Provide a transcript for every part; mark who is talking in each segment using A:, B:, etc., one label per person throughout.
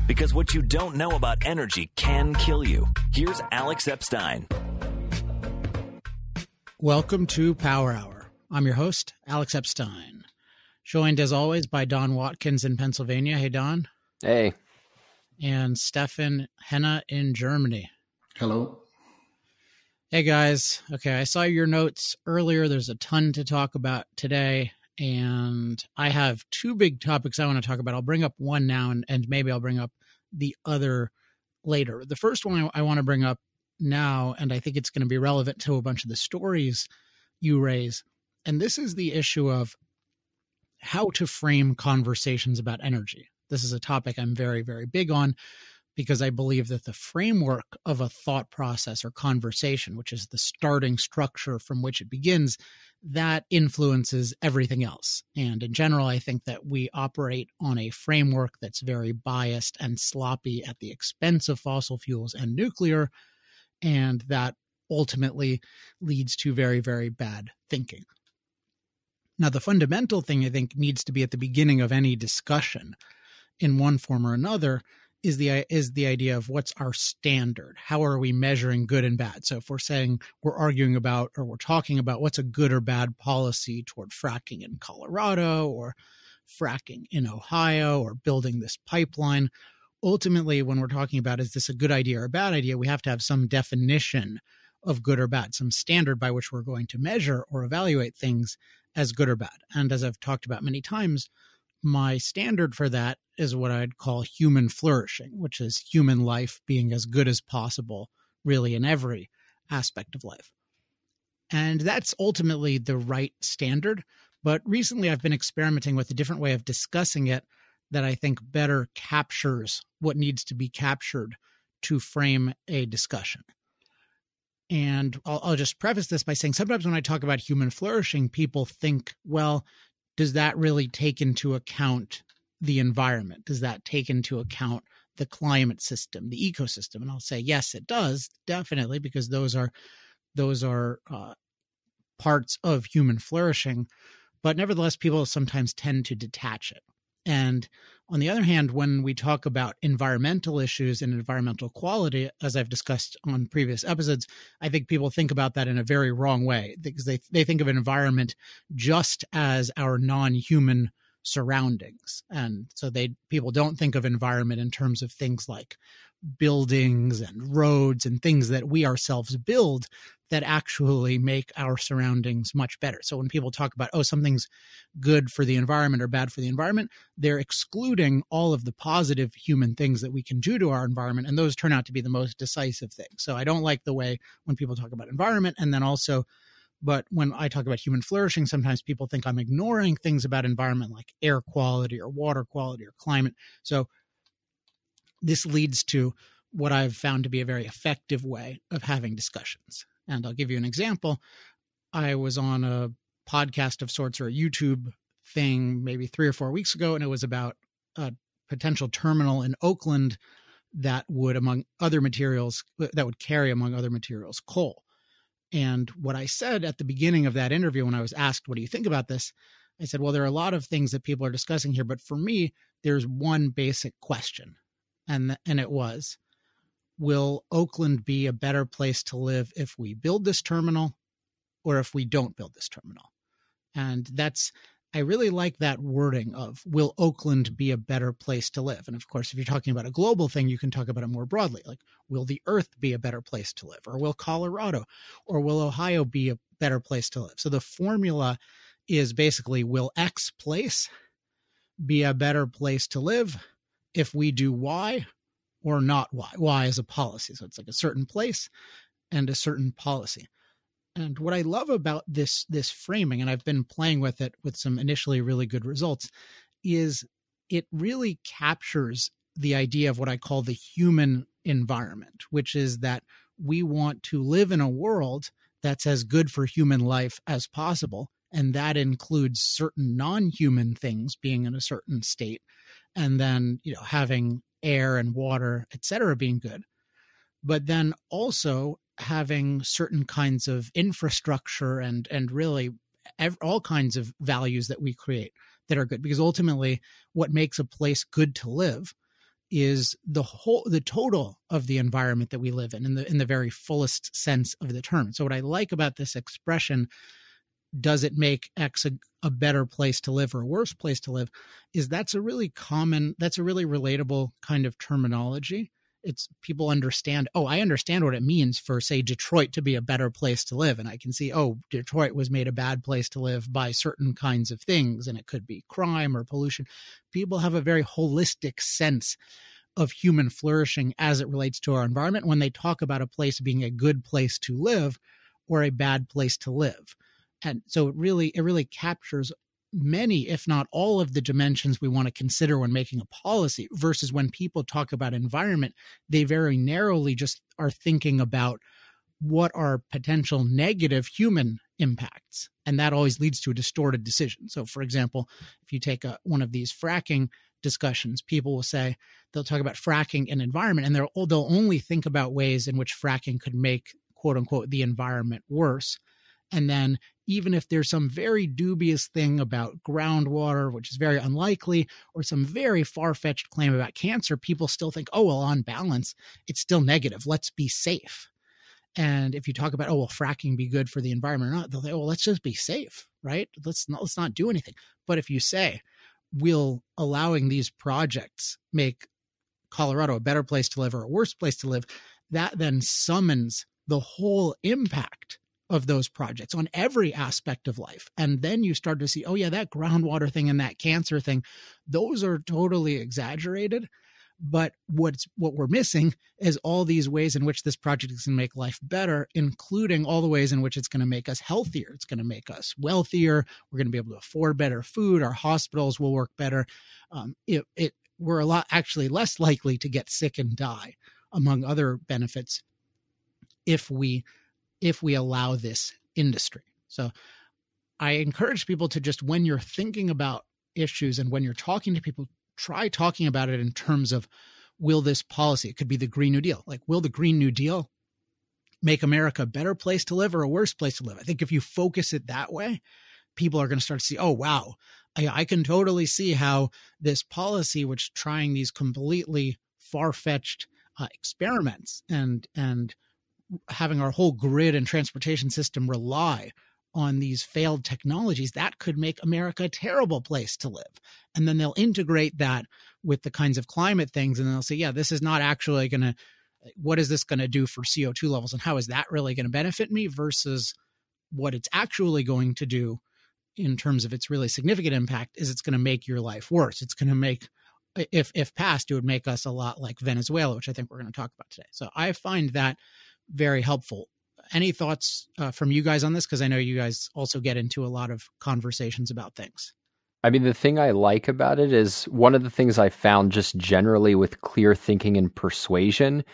A: Because what you don't know about energy can kill you. Here's Alex Epstein.
B: Welcome to Power Hour. I'm your host, Alex Epstein. Joined as always by Don Watkins in Pennsylvania. Hey, Don.
C: Hey.
B: And Stefan Henna in Germany.
D: Hello.
B: Hey, guys. Okay, I saw your notes earlier. There's a ton to talk about today. And I have two big topics I want to talk about. I'll bring up one now, and maybe I'll bring up the other later. The first one I want to bring up now, and I think it's going to be relevant to a bunch of the stories you raise, and this is the issue of how to frame conversations about energy. This is a topic I'm very, very big on because I believe that the framework of a thought process or conversation, which is the starting structure from which it begins, that influences everything else. And in general, I think that we operate on a framework that's very biased and sloppy at the expense of fossil fuels and nuclear, and that ultimately leads to very, very bad thinking. Now, the fundamental thing I think needs to be at the beginning of any discussion in one form or another is the idea of what's our standard? How are we measuring good and bad? So if we're saying we're arguing about or we're talking about what's a good or bad policy toward fracking in Colorado or fracking in Ohio or building this pipeline, ultimately when we're talking about is this a good idea or a bad idea, we have to have some definition of good or bad, some standard by which we're going to measure or evaluate things as good or bad. And as I've talked about many times, my standard for that is what I'd call human flourishing, which is human life being as good as possible, really in every aspect of life. And that's ultimately the right standard. But recently I've been experimenting with a different way of discussing it that I think better captures what needs to be captured to frame a discussion. And I'll just preface this by saying sometimes when I talk about human flourishing, people think, well, does that really take into account the environment? Does that take into account the climate system, the ecosystem? And I'll say, yes, it does, definitely, because those are parts of human flourishing. But nevertheless, people sometimes tend to detach it. And on the other hand, when we talk about environmental issues and environmental quality, as I've discussed on previous episodes, I think people think about that in a very wrong way because they think of an environment just as our non-human surroundings. And so people don't think of environment in terms of things like buildings and roads and things that we ourselves build that actually make our surroundings much better. So when people talk about, something's good for the environment or bad for the environment, they're excluding all of the positive human things that we can do to our environment. And those turn out to be the most decisive things. So I don't like the way when people talk about environment and then also, but when I talk about human flourishing, sometimes people think I'm ignoring things about environment like air quality or water quality or climate. So this leads to what I've found to be a very effective way of having discussions. And I'll give you an example. I was on a podcast of sorts or a YouTube thing maybe 3 or 4 weeks ago, and it was about a potential terminal in Oakland that would, among other materials, that would carry, among other materials, coal. And what I said at the beginning of that interview when I was asked, what do you think about this? I said, well, there are a lot of things that people are discussing here, but for me, there's one basic question. And it was, will Oakland be a better place to live if we build this terminal or if we don't build this terminal? And I really like that wording of, will Oakland be a better place to live? And of course, if you're talking about a global thing, you can talk about it more broadly. Like, will the earth be a better place to live? Or will Colorado or will Ohio be a better place to live? So the formula is basically, will X place be a better place to live if we do Y or not Y? Y is a policy. So it's like a certain place and a certain policy. And what I love about this framing, and I've been playing with it with some initially really good results, is it really captures the idea of what I call the human environment, which is that we want to live in a world that's as good for human life as possible. And that includes certain non-human things being in a certain state, and then, having air and water, et cetera, being good. But then also having certain kinds of infrastructure and really all kinds of values that we create that are good. Because ultimately, what makes a place good to live is the total of the environment that we live in the very fullest sense of the term. So what I like about this expression, does it make X a better place to live or a worse place to live, is that's a really relatable kind of terminology. It's people understand, I understand what it means for, say, Detroit to be a better place to live. And I can see, Detroit was made a bad place to live by certain kinds of things. And it could be crime or pollution. People have a very holistic sense of human flourishing as it relates to our environment when they talk about a place being a good place to live or a bad place to live. And so it really captures many, if not all, of the dimensions we want to consider when making a policy, versus when people talk about environment, they very narrowly just are thinking about what are potential negative human impacts. And that always leads to a distorted decision. So, for example, if you take one of these fracking discussions, people will say, they'll talk about fracking and environment, and they'll only think about ways in which fracking could make, quote unquote, the environment worse. And then even if there's some very dubious thing about groundwater, which is very unlikely, or some very far-fetched claim about cancer, people still think, on balance, it's still negative. Let's be safe. And if you talk about, will fracking be good for the environment or not? They'll say, let's just be safe, right? Let's not do anything. But if you say, will allowing these projects make Colorado a better place to live or a worse place to live, that then summons the whole impact of those projects on every aspect of life. And then you start to see, that groundwater thing and that cancer thing, those are totally exaggerated. But what we're missing is all these ways in which this project is going to make life better, including all the ways in which it's going to make us healthier. It's going to make us wealthier. We're going to be able to afford better food. Our hospitals will work better. We're a lot actually less likely to get sick and die, among other benefits, if we allow this industry. So I encourage people to just, when you're thinking about issues and when you're talking to people, try talking about it in terms of, will this policy, it could be the Green New Deal, like, will the Green New Deal make America a better place to live or a worse place to live? I think if you focus it that way, people are going to start to see, wow, I can totally see how this policy, which trying these completely far-fetched experiments and having our whole grid and transportation system rely on these failed technologies, that could make America a terrible place to live. And then they'll integrate that with the kinds of climate things. And they'll say, this is not actually going to, what is this going to do for CO2 levels? And how is that really going to benefit me versus what it's actually going to do in terms of its really significant impact is it's going to make your life worse. It's going to make, if passed, it would make us a lot like Venezuela, which I think we're going to talk about today. So I find that very helpful. Any thoughts from you guys on this? Because I know you guys also get into a lot of conversations about things.
C: I mean, the thing I like about it is one of the things I found just generally with clear thinking and persuasion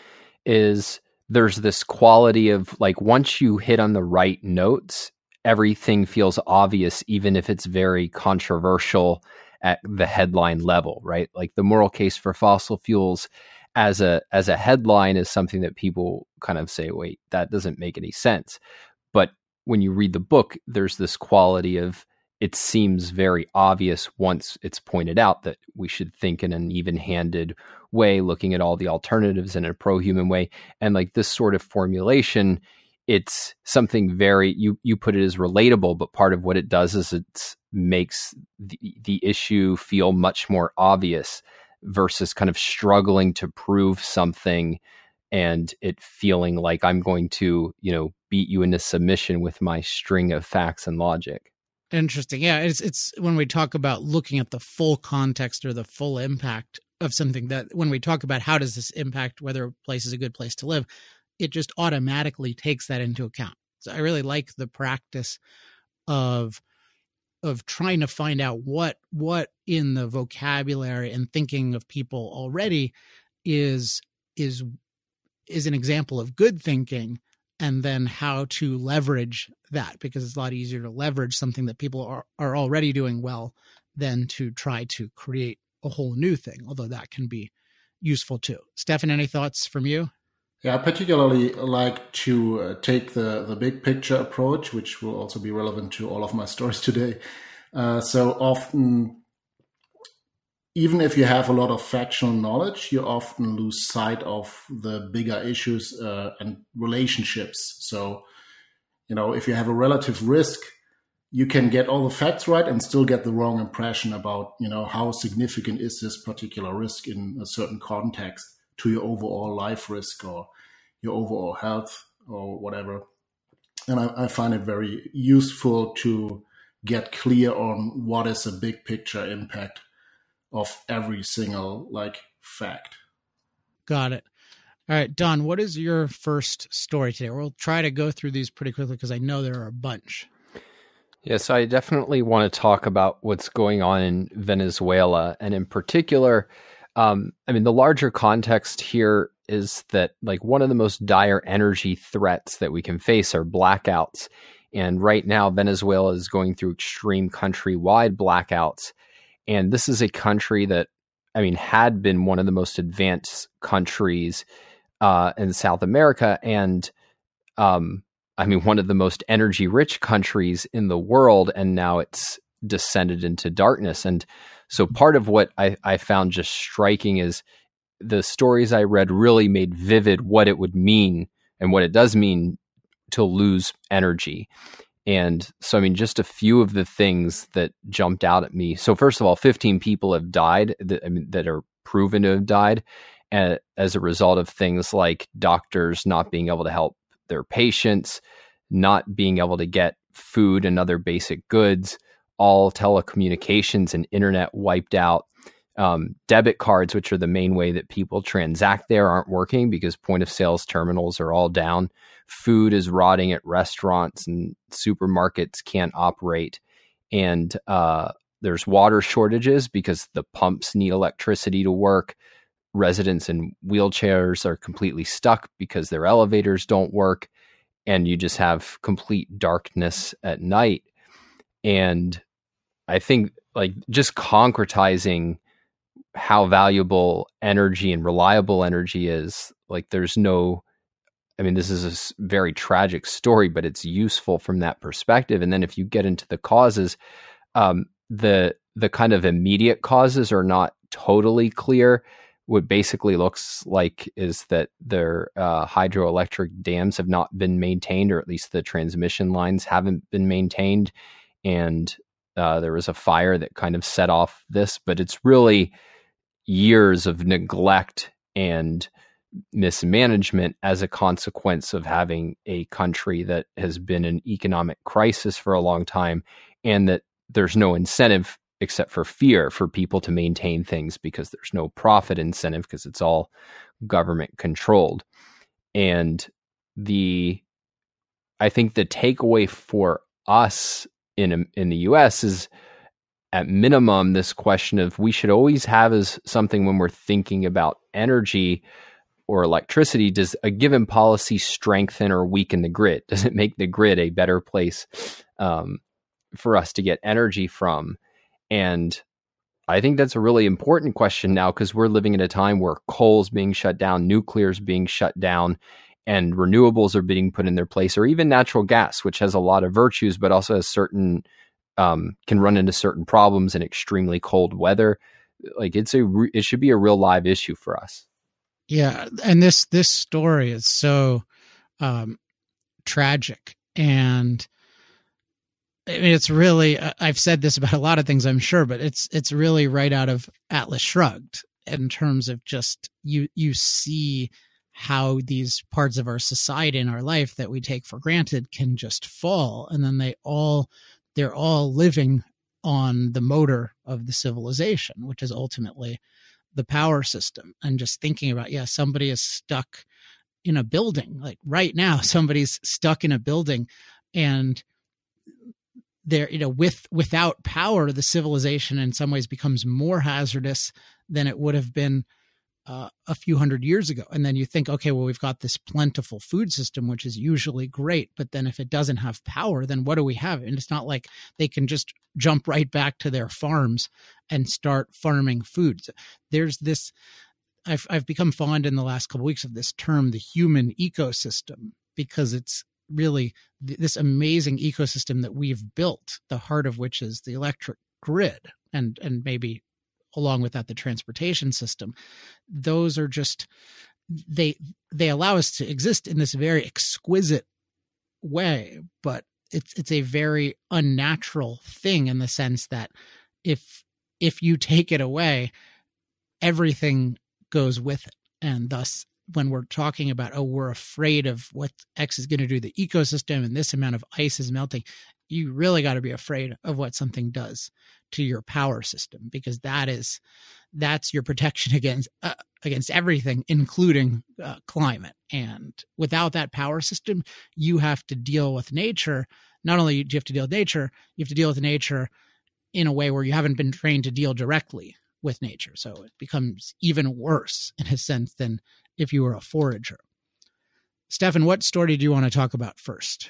C: is there's this quality of, like, once you hit on the right notes, everything feels obvious, even if it's very controversial at the headline level, right? Like the moral case for fossil fuels as a headline is something that people kind of say, wait, that doesn't make any sense. But when you read the book, there's this quality of, it seems very obvious once it's pointed out that we should think in an even-handed way, looking at all the alternatives in a pro-human way. And like this sort of formulation, it's something very, you put it as relatable, but part of what it does is it makes the issue feel much more obvious versus kind of struggling to prove something and it feeling like I'm going to, beat you into submission with my string of facts and logic.
B: Interesting. Yeah, it's when we talk about looking at the full context or the full impact of something, that when we talk about how does this impact whether a place is a good place to live, it just automatically takes that into account. So I really like the practice of trying to find out what in the vocabulary and thinking of people already is an example of good thinking, and then how to leverage that, because it's a lot easier to leverage something that people are already doing well than to try to create a whole new thing, although that can be useful too. Stefan, any thoughts from you?
D: Yeah, I particularly like to take the big picture approach, which will also be relevant to all of my stories today. So often even if you have a lot of factual knowledge, you often lose sight of the bigger issues and relationships. So, if you have a relative risk, you can get all the facts right and still get the wrong impression about, how significant is this particular risk in a certain context to your overall life risk or your overall health or whatever. And I find it very useful to get clear on what is the big picture impact of every single fact.
B: Got it. All right, Don, what is your first story today? We'll try to go through these pretty quickly because I know there are a bunch.
C: Yes, I definitely want to talk about what's going on in Venezuela. And in particular, the larger context here is that one of the most dire energy threats that we can face are blackouts. And right now, Venezuela is going through extreme countrywide blackouts. And this is a country that, had been one of the most advanced countries in South America. And one of the most energy-rich countries in the world, and now it's descended into darkness. And so part of what I found just striking is the stories I read really made vivid what it would mean and what it does mean to lose energy. And so, just a few of the things that jumped out at me. So first of all, 15 people have died that are proven to have died as a result of things like doctors not being able to help their patients, not being able to get food and other basic goods, all telecommunications and internet wiped out. Debit cards, which are the main way that people transact there, aren't working because point of sales terminals are all down. Food is rotting at restaurants and supermarkets can't operate. And there's water shortages because the pumps need electricity to work. Residents in wheelchairs are completely stuck because their elevators don't work. And you just have complete darkness at night. And I think just concretizing how valuable energy and reliable energy is, there's no, this is a very tragic story, but it's useful from that perspective. And then if you get into the causes, the kind of immediate causes are not totally clear. What basically looks like is that their hydroelectric dams have not been maintained, or at least the transmission lines haven't been maintained. And there was a fire that kind of set off this, but it's really years of neglect and mismanagement as a consequence of having a country that has been in economic crisis for a long time, and that there's no incentive except for fear for people to maintain things because there's no profit incentive because it's all government controlled. And I think the takeaway for us in the US is, at minimum, this question of we should always have as something when we're thinking about energy or electricity, does a given policy strengthen or weaken the grid? Does it make the grid a better place for us to get energy from? And I think that's a really important question now, because we're living in a time where coal's being shut down, nuclear's being shut down, and renewables are being put in their place, or even natural gas, which has a lot of virtues, but also has certain can run into certain problems in extremely cold weather. It should be a real live issue for us.
B: Yeah, and this story is so tragic, and it's really, I've said this about a lot of things, I'm sure, but it's really right out of Atlas Shrugged in terms of just you see how these parts of our society and our life that we take for granted can just fall, and then they're all living on the motor of the civilization, which is ultimately the power system. And just thinking about, somebody is stuck in a building. Like right now, somebody's stuck in a building, and they're, without power, the civilization in some ways becomes more hazardous than it would have been a few hundred years ago. And then you think, okay, well, we've got this plentiful food system, which is usually great. But then if it doesn't have power, then what do we have? And it's not like they can just jump right back to their farms and start farming food. There's this, I've become fond in the last couple of weeks of this term, the human ecosystem, because it's really this amazing ecosystem that we've built, the heart of which is the electric grid, and maybe along with that, the transportation system. Those are just, they allow us to exist in this very exquisite way, but it's a very unnatural thing in the sense that if you take it away, everything goes with it. And thus, when we're talking about, we're afraid of what X is going to do to the ecosystem and this amount of ice is melting, you really got to be afraid of what something does to your power system, because that's your protection against everything, including climate. And without that power system, you have to deal with nature. Not only do you have to deal with nature, you have to deal with nature in a way where you haven't been trained to deal directly with nature. So it becomes even worse in a sense than if you were a forager. Stefan, what story do you want to talk about first?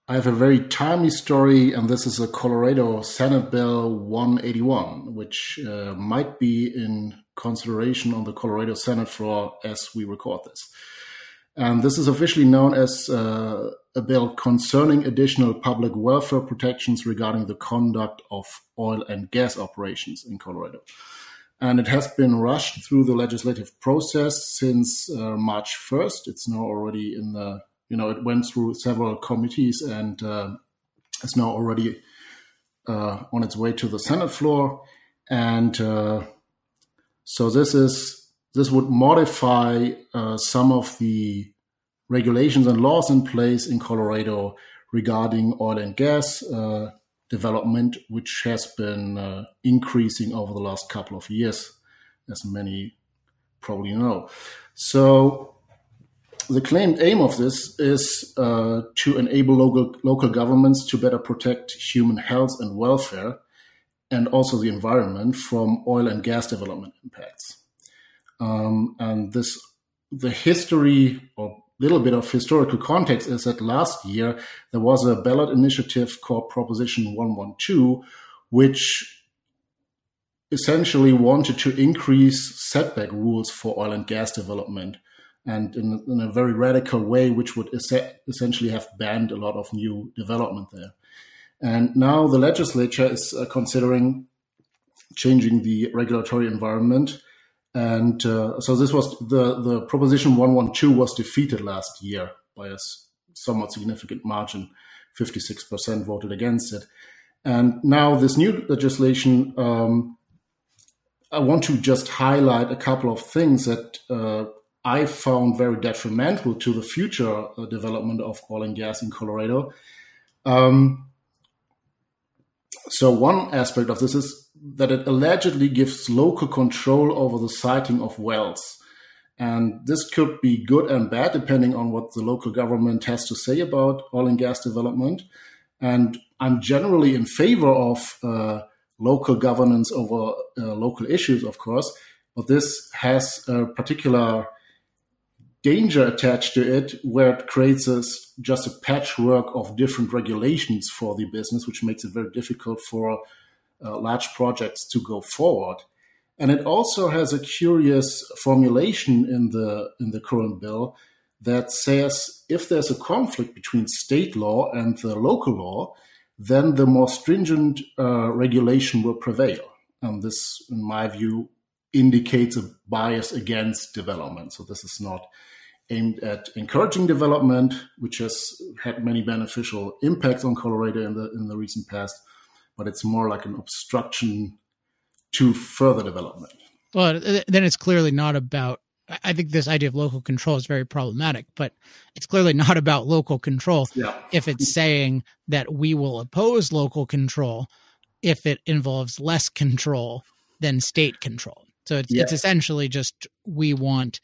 D: I have a very timely story, and this is a Colorado Senate Bill 181, which might be in consideration on the Colorado Senate floor as we record this. And this is officially known as a bill concerning additional public welfare protections regarding the conduct of oil and gas operations in Colorado. And it has been rushed through the legislative process since March 1st. It's now already in the, it went through several committees and is now already on its way to the Senate floor. And so this would modify some of the regulations and laws in place in Colorado regarding oil and gas development, which has been increasing over the last couple of years, as many probably know. So the claimed aim of this is to enable local governments to better protect human health and welfare, and also the environment, from oil and gas development impacts. And the history, or little bit of historical context, is that last year there was a ballot initiative called Proposition 112, which essentially wanted to increase setback rules for oil and gas development, and in a very radical way, which would essentially have banned a lot of new development there. And now the legislature is considering changing the regulatory environment. And so this was the Proposition 112 was defeated last year by a somewhat significant margin. 56% voted against it. And now this new legislation, I want to just highlight a couple of things that I found very detrimental to the future development of oil and gas in Colorado. So one aspect of this is that it allegedly gives local control over the siting of wells. And this could be good and bad, depending on what the local government has to say about oil and gas development. And I'm generally in favor of local governance over local issues, of course, but this has a particular danger attached to it, where it creates just a patchwork of different regulations for the business, which makes it very difficult for large projects to go forward. And it also has a curious formulation in the current bill that says if there's a conflict between state law and the local law, then the more stringent regulation will prevail. And this, in my view, indicates a bias against development. So this is not aimed at encouraging development, which has had many beneficial impacts on Colorado in the recent past, but it's more like an obstruction to further development.
B: Well, then it's clearly not about, I think this idea of local control is very problematic, but it's clearly not about local control if it's saying that we will oppose local control if it involves less control than state control. So it's essentially just we want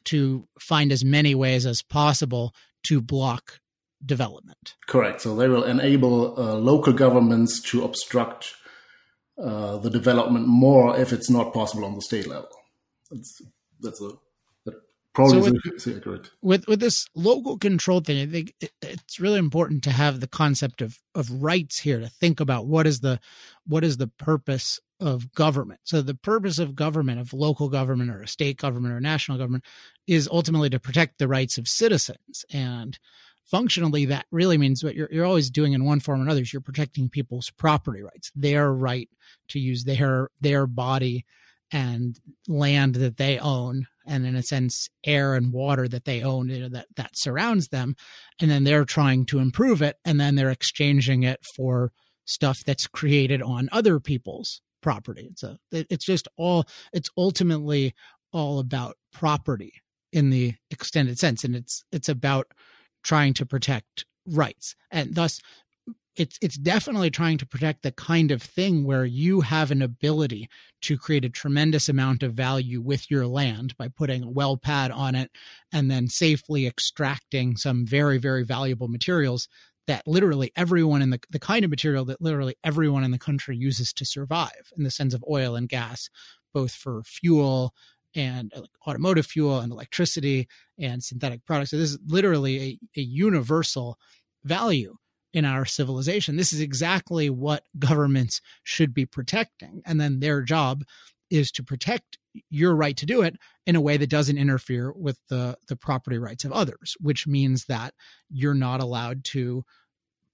B: to find as many ways as possible to block development.
D: Correct. So they will enable local governments to obstruct the development more if it's not possible on the state level. That's probably accurate. With
B: this local control thing, I think it's really important to have the concept of rights here, to think about what is the purpose of government. So the purpose of government, of local government or a state government or national government, is ultimately to protect the rights of citizens. And functionally, that really means what you're always doing in one form or another is you're protecting people's property rights, their right to use their body and land that they own, and in a sense, air and water that they own, that surrounds them. And then they're trying to improve it, and then they're exchanging it for stuff that's created on other people's property. It's ultimately all about property in the extended sense. And it's about trying to protect rights. And thus it's definitely trying to protect the kind of thing where you have an ability to create a tremendous amount of value with your land by putting a well pad on it and then safely extracting some very, very valuable materials that literally everyone in the kind of material that literally everyone in the country uses to survive, in the sense of oil and gas, both for fuel and automotive fuel and electricity and synthetic products. So this is literally a universal value in our civilization. This is exactly what governments should be protecting. And then their job is to protect your right to do it in a way that doesn't interfere with the property rights of others, which means that you're not allowed to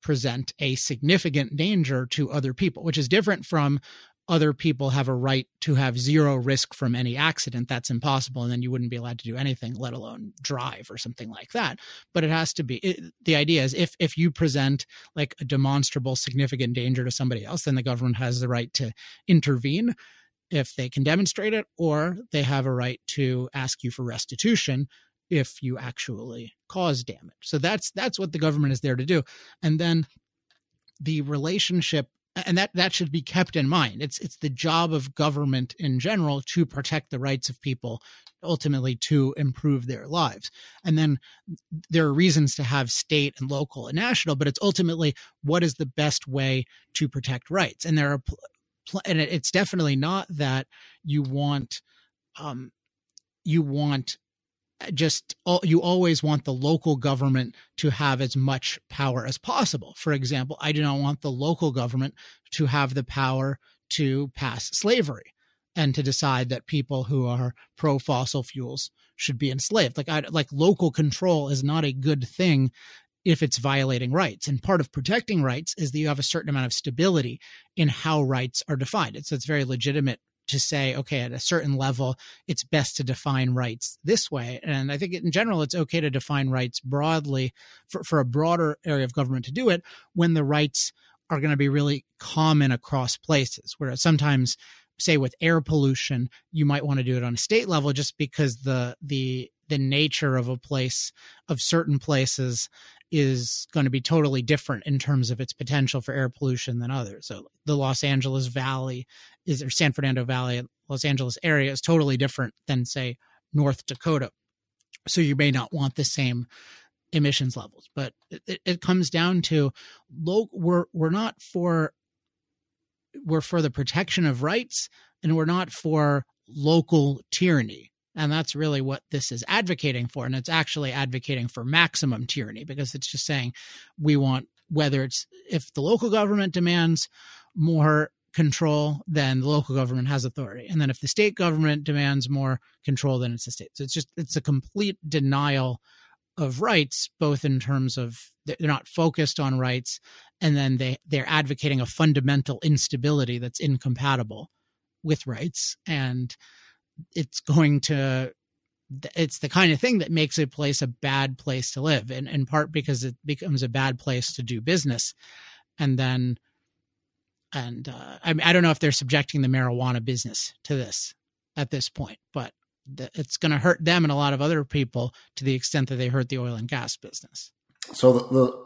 B: present a significant danger to other people, which is different from other people have a right to have zero risk from any accident. That's impossible. And then you wouldn't be allowed to do anything, let alone drive or something like that. But it has to be, the idea is if you present like a demonstrable significant danger to somebody else, then the government has the right to intervene if they can demonstrate it, or they have a right to ask you for restitution if you actually cause damage. So that's what the government is there to do. And then the relationship, and that should be kept in mind. It's the job of government in general to protect the rights of people, ultimately to improve their lives. And then there are reasons to have state and local and national, but it's ultimately what is the best way to protect rights. And there are, and it's definitely not that you always want the local government to have as much power as possible. For example, I do not want the local government to have the power to pass slavery and to decide that people who are pro fossil fuels should be enslaved. Like local control is not a good thing if it's violating rights. And part of protecting rights is that you have a certain amount of stability in how rights are defined. So it's very legitimate to say, okay, at a certain level, it's best to define rights this way. And I think in general, it's okay to define rights broadly for a broader area of government to do it when the rights are going to be really common across places. Whereas sometimes, say with air pollution, you might want to do it on a state level just because the nature of a place, of certain places, is going to be totally different in terms of its potential for air pollution than others. So the Los Angeles Valley or San Fernando Valley, Los Angeles area is totally different than, say, North Dakota. So you may not want the same emissions levels, but it comes down to we're for the protection of rights, and we're not for local tyranny. And that's really what this is advocating for. And it's actually advocating for maximum tyranny, because it's just saying we want, if the local government demands more control, then the local government has authority. And then if the state government demands more control, then it's the state. So it's a complete denial of rights, both in terms of they're not focused on rights, and then they're advocating a fundamental instability that's incompatible with rights. And it's the kind of thing that makes a place a bad place to live, and in part because it becomes a bad place to do business. And then, I mean, I don't know if they're subjecting the marijuana business to this at this point, but it's going to hurt them and a lot of other people to the extent that they hurt the oil and gas business.
D: So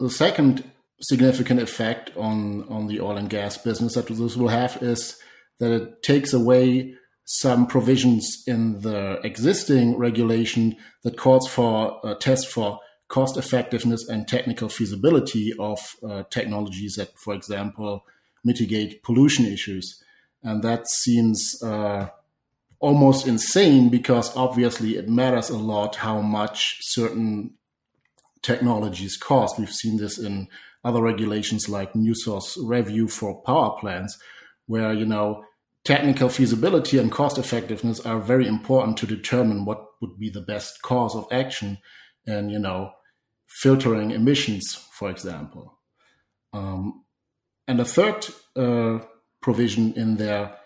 D: the second significant effect on the oil and gas business that this will have is that it takes away some provisions in the existing regulation that calls for tests for cost effectiveness and technical feasibility of technologies that, for example, mitigate pollution issues. And that seems almost insane, because obviously it matters a lot how much certain technologies cost. We've seen this in other regulations like new source review for power plants, where, technical feasibility and cost effectiveness are very important to determine what would be the best course of action. And, filtering emissions, for example. And the third provision in there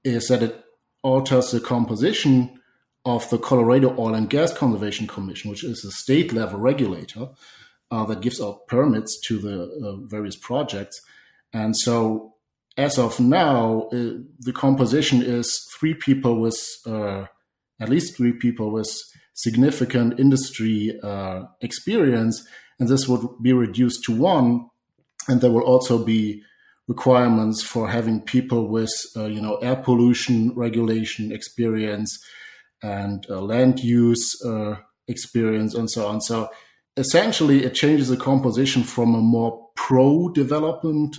D: is that it alters the composition of the Colorado Oil and Gas Conservation Commission, which is a state-level regulator that gives out permits to the various projects. And so as of now, the composition is at least three people with significant industry experience, and this would be reduced to one. And there will also be requirements for having people with, air pollution regulation experience and land use experience and so on. So essentially, it changes the composition from a more pro-development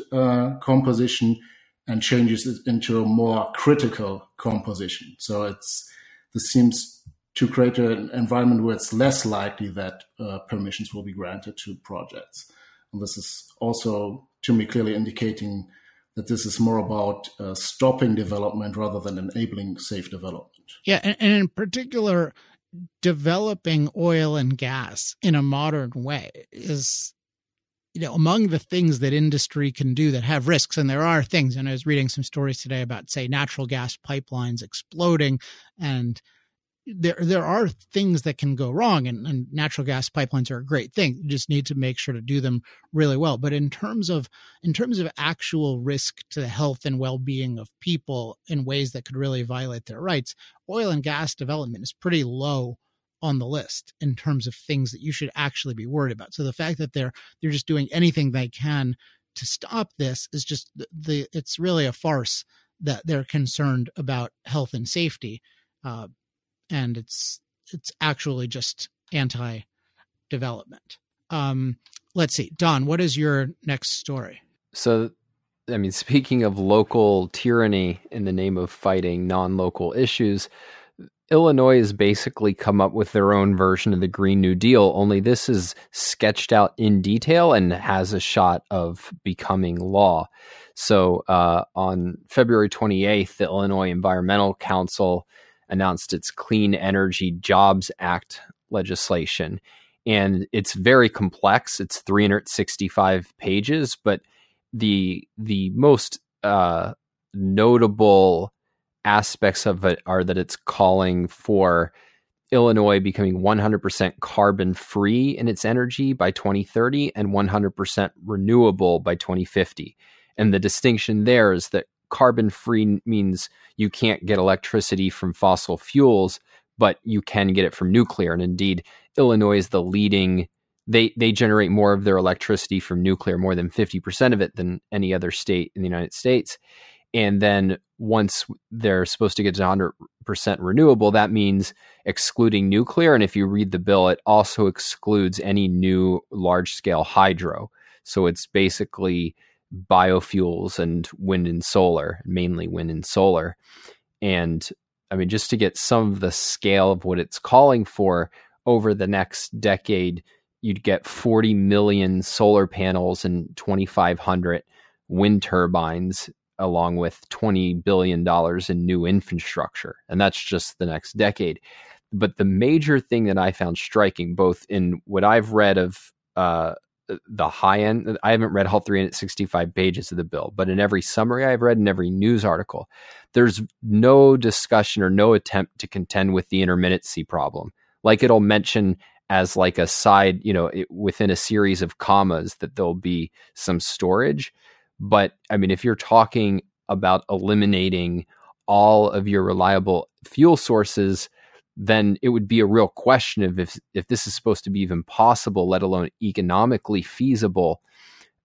D: composition and changes it into a more critical composition. So this seems to create an environment where it's less likely that permissions will be granted to projects. And this is also, to me, clearly indicating that this is more about stopping development rather than enabling safe development.
B: Yeah, and in particular, developing oil and gas in a modern way is, among the things that industry can do that have risks. And there are things, and I was reading some stories today about, say, natural gas pipelines exploding, and there are things that can go wrong, and natural gas pipelines are a great thing. You just need to make sure to do them really well. But in terms of actual risk to the health and well-being of people in ways that could really violate their rights, oil and gas development is pretty low on the list in terms of things that you should actually be worried about. So the fact that they're just doing anything they can to stop this is just it's really a farce that they're concerned about health and safety. And it's actually just anti-development. Let's see, Don, what is your next story?
C: So, speaking of local tyranny in the name of fighting non-local issues, Illinois has basically come up with their own version of the Green New Deal, only this is sketched out in detail and has a shot of becoming law. So on February 28th, the Illinois Environmental Council announced its Clean Energy Jobs Act legislation. And it's very complex. It's 365 pages, but the most notable aspects of it are that it's calling for Illinois becoming 100% carbon free in its energy by 2030 and 100% renewable by 2050. And the distinction there is that carbon free means you can't get electricity from fossil fuels, but you can get it from nuclear. And indeed, Illinois is the leading, they generate more of their electricity from nuclear, more than 50% of it than any other state in the United States. And then once they're supposed to get to 100% renewable, that means excluding nuclear. And if you read the bill, it also excludes any new large-scale hydro. So it's basically biofuels and wind and solar, mainly wind and solar. And just to get some of the scale of what it's calling for, over the next decade, you'd get 40 million solar panels and 2,500 wind turbines, along with $20 billion in new infrastructure. And that's just the next decade. But the major thing that I found striking, both in what I've read of the high end, I haven't read all 365 pages of the bill, but in every summary I've read, in every news article, there's no discussion or no attempt to contend with the intermittency problem. Like it'll mention as like a side, within a series of commas that there'll be some storage. But if you're talking about eliminating all of your reliable fuel sources, then it would be a real question of if this is supposed to be even possible, let alone economically feasible.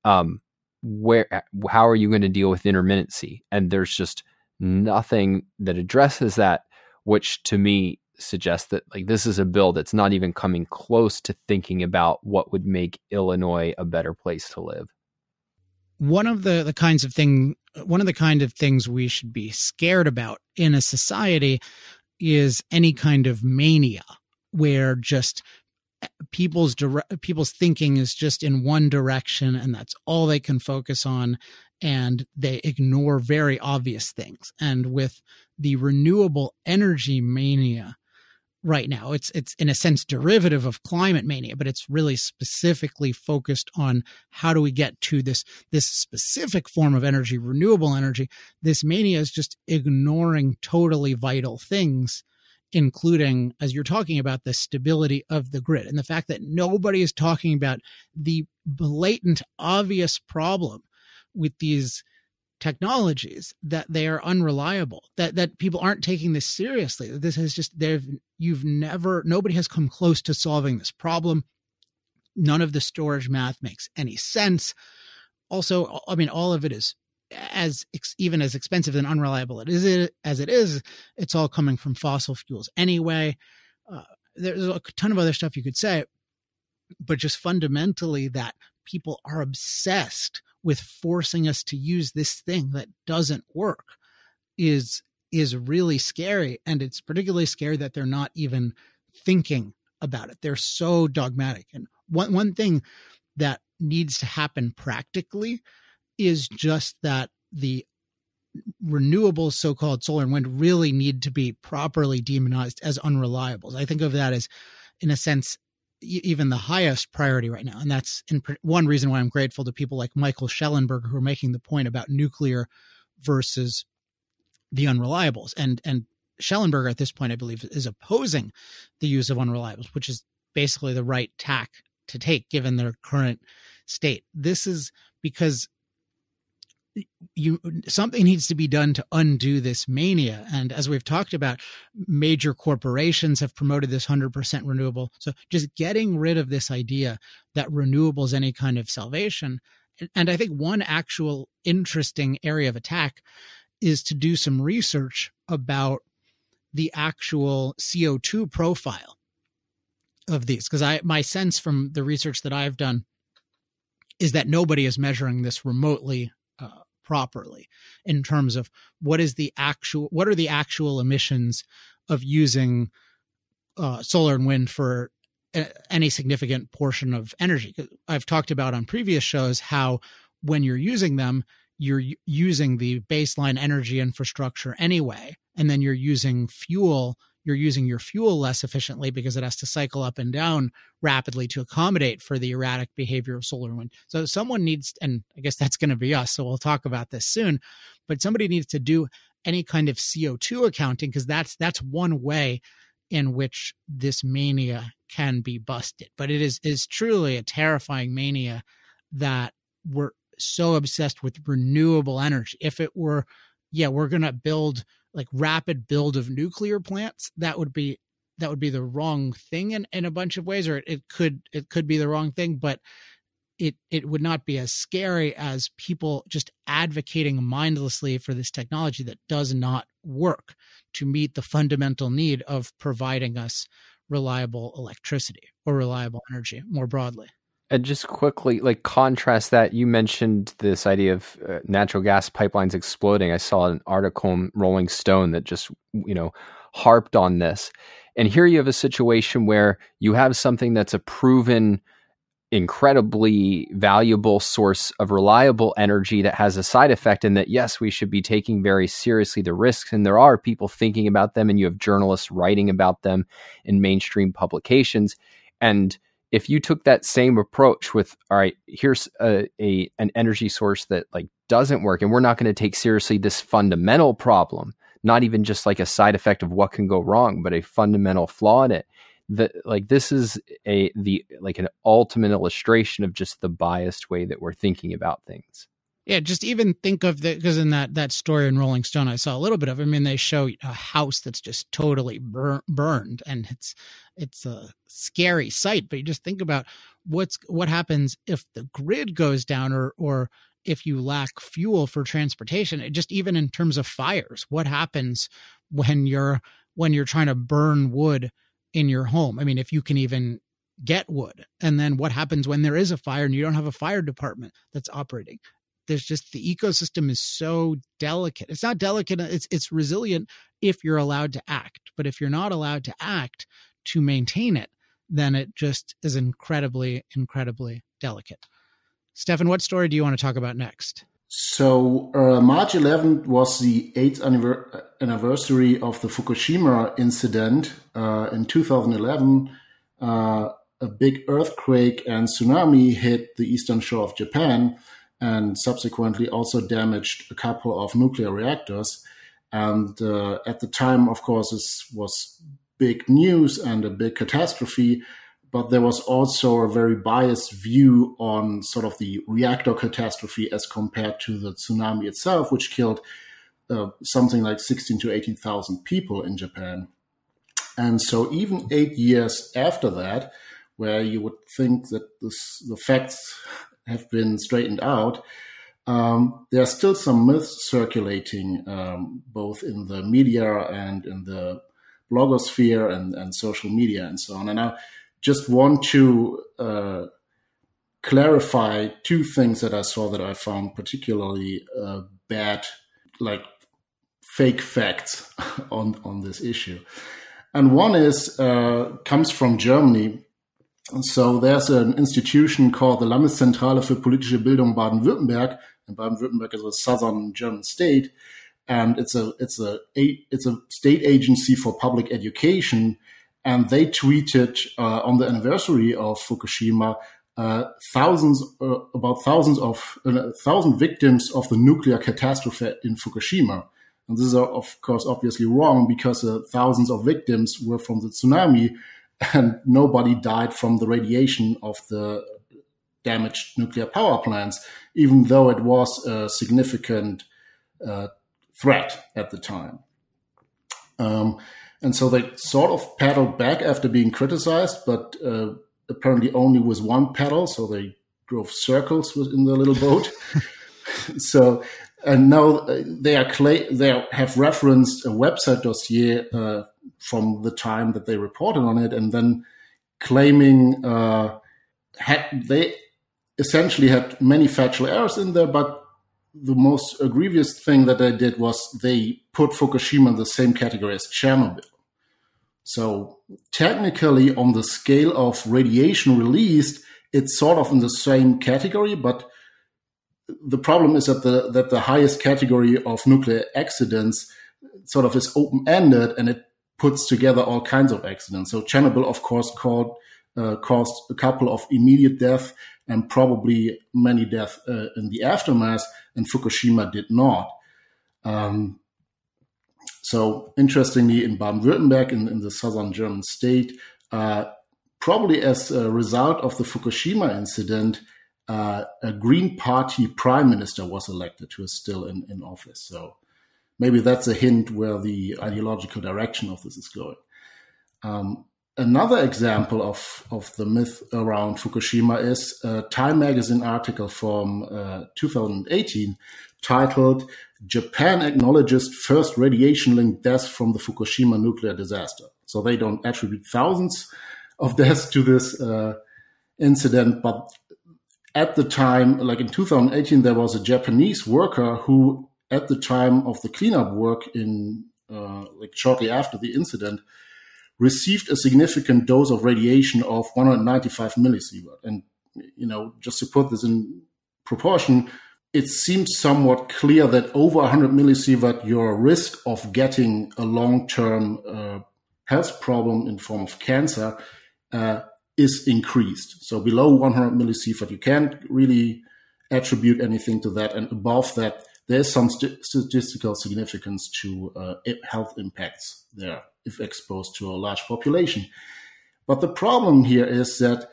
C: How are you going to deal with intermittency? And there's just nothing that addresses that, which to me suggests that this is a bill that's not even coming close to thinking about what would make Illinois a better place to live.
B: One of the kind of things we should be scared about in a society is any kind of mania, where just people's thinking is just in one direction, and that's all they can focus on, and they ignore very obvious things. And with the renewable energy mania, right now. It's in a sense derivative of climate mania, but it's really specifically focused on how do we get to this specific form of energy, renewable energy. This mania is just ignoring totally vital things, including, as you're talking about, the stability of the grid and the fact that nobody is talking about the blatant, obvious problem with these technologies, that they are unreliable, that people aren't taking this seriously. This is just, nobody has come close to solving this problem. None of the storage math makes any sense. Also, I mean, all of it is even as expensive and unreliable as it is, it's all coming from fossil fuels anyway. There's a ton of other stuff you could say, but just fundamentally that people are obsessed with forcing us to use this thing that doesn't work is really scary. And it's particularly scary that they're not even thinking about it. They're so dogmatic. And one thing that needs to happen practically is just that the renewables, so-called solar and wind, really need to be properly demonized as unreliables. I think of that as, in a sense, even the highest priority right now. And that's one reason why I'm grateful to people like Michael Schellenberger, who are making the point about nuclear versus the unreliables. And Schellenberger at this point, I believe, is opposing the use of unreliables, which is basically the right tack to take given their current state. This is because something needs to be done to undo this mania. And as we've talked about, major corporations have promoted this 100% renewable. So just getting rid of this idea that renewable is any kind of salvation. And I think one actual interesting area of attack is to do some research about the actual CO2 profile of these. Because my sense from the research that I've done is that nobody is measuring this remotely properly in terms of what are the actual emissions of using solar and wind for any significant portion of energy. I've talked about on previous shows how when you're using them, you're using the baseline energy infrastructure anyway, and then you're using your fuel less efficiently because it has to cycle up and down rapidly to accommodate for the erratic behavior of solar and wind. So someone needs, and I guess that's going to be us, so we'll talk about this soon, but somebody needs to do any kind of CO2 accounting, because that's one way in which this mania can be busted. But it is truly a terrifying mania that we're so obsessed with renewable energy. If it were, we're going to build like rapid build of nuclear plants, that would be the wrong thing in a bunch of ways, or it could be the wrong thing, but it would not be as scary as people just advocating mindlessly for this technology that does not work to meet the fundamental need of providing us reliable electricity or reliable energy more broadly.
C: And just quickly, like, contrast that. You mentioned this idea of natural gas pipelines exploding. I saw an article in Rolling Stone that just, harped on this. And here you have a situation where you have something that's a proven, incredibly valuable source of reliable energy that has a side effect, and that, yes, we should be taking very seriously the risks. And there are people thinking about them, and you have journalists writing about them in mainstream publications. And if you took that same approach with, all right, here's an energy source that like doesn't work, and we're not going to take seriously this fundamental problem, not even just like a side effect of what can go wrong, but a fundamental flaw in it. This is an ultimate illustration of just the biased way that we're thinking about things.
B: Yeah, just even think of because in that story in Rolling Stone, I saw a little bit of. I mean, they show a house that's just totally burned, and it's a scary sight. But you just think about what happens if the grid goes down, or if you lack fuel for transportation. Just even in terms of fires, what happens when you're trying to burn wood in your home? I mean, if you can even get wood, and then what happens when there is a fire and you don't have a fire department that's operating? There's just, the ecosystem is so delicate. It's not delicate. It's resilient if you're allowed to act. But if you're not allowed to act to maintain it, then it just is incredibly, incredibly delicate. Stefan, what story do you want to talk about next?
D: So March 11th was the 8th anniversary of the Fukushima incident. In 2011, a big earthquake and tsunami hit the eastern shore of Japan and subsequently also damaged a couple of nuclear reactors. And at the time, of course, this was big news and a big catastrophe. But there was also a very biased view on sort of the reactor catastrophe as compared to the tsunami itself, which killed something like 16 to 18,000 people in Japan. And so even 8 years after that, where you would think that the facts have been straightened out, there are still some myths circulating, both in the media and in the blogosphere and social media and so on. And I just want to clarify two things that I saw that I found particularly bad, like fake facts on this issue. And one is comes from Germany. So there's an institution called the Landeszentrale für politische Bildung Baden-Württemberg, and Baden-Württemberg is a southern German state, and it's a state agency for public education. And they tweeted on the anniversary of Fukushima, thousands victims of the nuclear catastrophe in Fukushima. And this is, of course, obviously wrong, because thousands of victims were from the tsunami, and nobody died from the radiation of the damaged nuclear power plants, even though it was a significant threat at the time. And so they sort of paddled back after being criticized, but apparently only with one paddle. So they drove circles in their little boat. So, and now they have referenced a website dossier from the time that they reported on it, and then claiming they essentially had many factual errors in there, but the most egregious thing that they did was they put Fukushima in the same category as Chernobyl. So technically, on the scale of radiation released, it's sort of in the same category, but the problem is that the highest category of nuclear accidents sort of is open-ended, and it puts together all kinds of accidents. So Chernobyl, of course, caused a couple of immediate deaths and probably many deaths in the aftermath, and Fukushima did not. So interestingly, in Baden-Württemberg, in the southern German state, probably as a result of the Fukushima incident, a Green Party prime minister was elected, who is still in office. So maybe that's a hint where the ideological direction of this is going. Another example of the myth around Fukushima is a Time magazine article from 2018 titled "Japan Acknowledges First Radiation-Linked Deaths from the Fukushima Nuclear Disaster." So they don't attribute thousands of deaths to this incident, but at the time, like in 2018, there was a Japanese worker who, at the time of the cleanup work like shortly after the incident, received a significant dose of radiation of 195 millisievert. And, just to put this in proportion, it seems somewhat clear that over 100 millisievert, your risk of getting a long-term health problem in form of cancer is increased. So below 100 millisievert, you can't really attribute anything to that. And above that, there's some statistical significance to health impacts there if exposed to a large population. But the problem here is that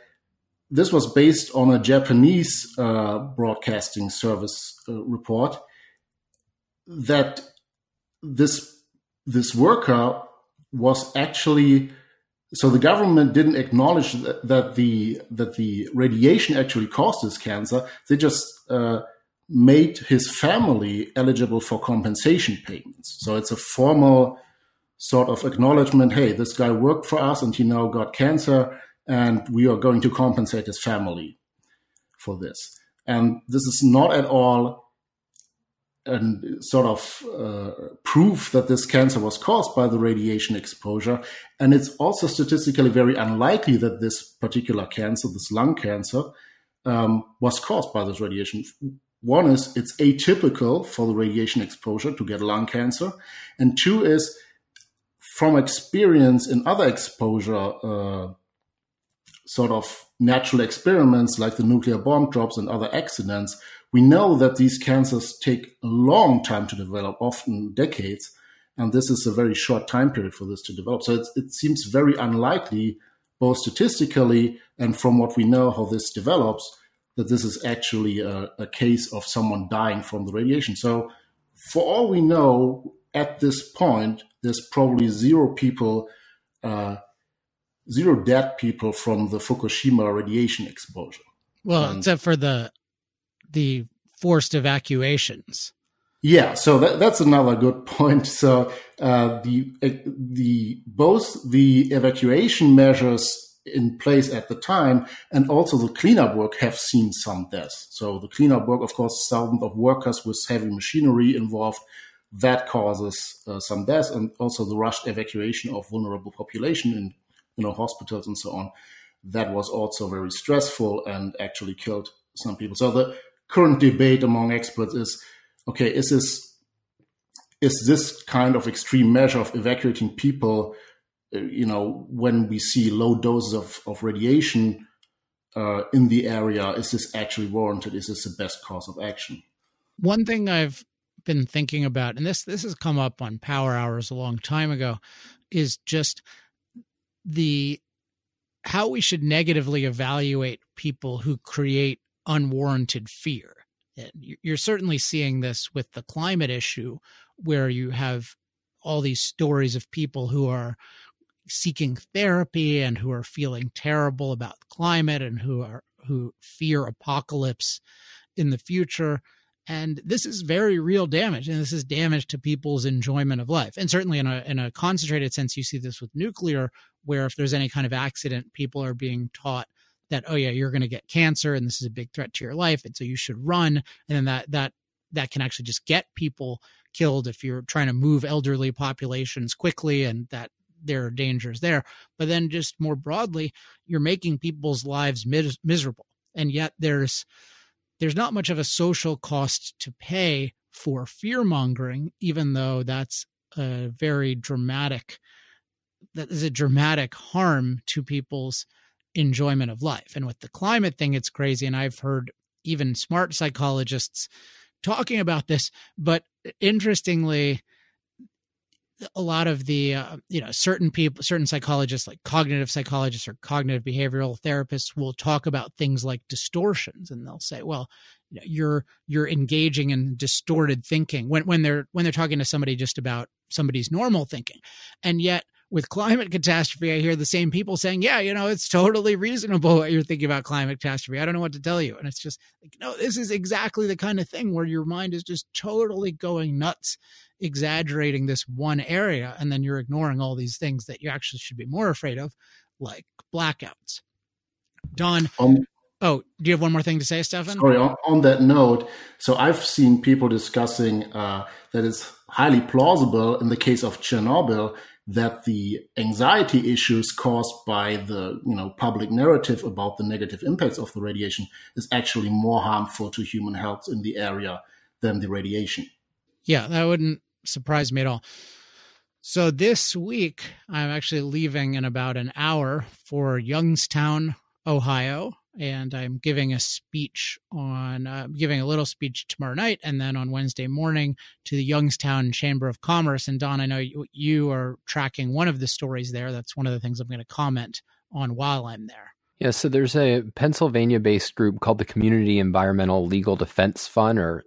D: this was based on a Japanese broadcasting service report that this worker was actually, so the government didn't acknowledge that the radiation actually caused this cancer. They just made his family eligible for compensation payments. So it's a formal sort of acknowledgement, hey, this guy worked for us and he now got cancer, and we are going to compensate his family for this. And this is not at all a sort of proof that this cancer was caused by the radiation exposure. And it's also statistically very unlikely that this particular cancer, this lung cancer, was caused by this radiation. one is it's atypical for the radiation exposure to get lung cancer. And two is from experience in other exposure, sort of natural experiments like the nuclear bomb drops and other accidents, we know that these cancers take a long time to develop, often decades. And this is a very short time period for this to develop. So it seems very unlikely, both statistically and from what we know how this develops, that this is actually a case of someone dying from the radiation. So for all we know, at this point, there's probably zero dead people from the Fukushima radiation exposure.
B: Well, except for the forced evacuations.
D: Yeah, so that's another good point. So both the evacuation measures in place at the time and also the cleanup work have seen some deaths. So the cleanup work, of course, thousands of workers with heavy machinery involved, that causes some deaths, and also the rushed evacuation of vulnerable population in hospitals and so on. That was also very stressful and actually killed some people. So the current debate among experts is, okay, is this kind of extreme measure of evacuating people, when we see low doses of radiation in the area, is this actually warranted? Is this the best course of action?
B: One thing I've been thinking about, and this has come up on Power Hours a long time ago, is just how we should negatively evaluate people who create unwarranted fear. And you're certainly seeing this with the climate issue, where you have all these stories of people who are seeking therapy and who are feeling terrible about the climate and who fear apocalypse in the future. And this is very real damage, and this is damage to people's enjoyment of life. And certainly in a concentrated sense, you see this with nuclear, where if there's any kind of accident, people are being taught that, oh yeah, you're going to get cancer and this is a big threat to your life, and so you should run. And then that can actually just get people killed if you're trying to move elderly populations quickly, and that there are dangers there. But then just more broadly, you're making people's lives miserable. And yet there's not much of a social cost to pay for fear mongering, even though that is a dramatic harm to people's enjoyment of life. And with the climate thing, it's crazy. And I've heard even smart psychologists talking about this, but interestingly, a lot of the, certain psychologists, like cognitive psychologists or cognitive behavioral therapists, will talk about things like distortions. And they'll say, well, you're engaging in distorted thinking when they're talking to somebody just about somebody's normal thinking. And yet with climate catastrophe, I hear the same people saying, yeah, it's totally reasonable what you're thinking about climate catastrophe. I don't know what to tell you. And it's just like, no, this is exactly the kind of thing where your mind is just totally going nuts, exaggerating this one area, and then you're ignoring all these things that you actually should be more afraid of, like blackouts. Don, do you have one more thing to say, Stefan?
D: Sorry, on that note, so I've seen people discussing that it's highly plausible in the case of Chernobyl that the anxiety issues caused by the public narrative about the negative impacts of the radiation is actually more harmful to human health in the area than the radiation.
B: Yeah, that wouldn't surprise me at all. So this week, I'm actually leaving in about an hour for Youngstown, Ohio, and I'm giving a speech giving a little speech tomorrow night, and then on Wednesday morning to the Youngstown Chamber of Commerce. And Don, I know you are tracking one of the stories there. That's one of the things I'm going to comment on while I'm there.
C: Yeah, so there's a Pennsylvania-based group called the Community Environmental Legal Defense Fund, or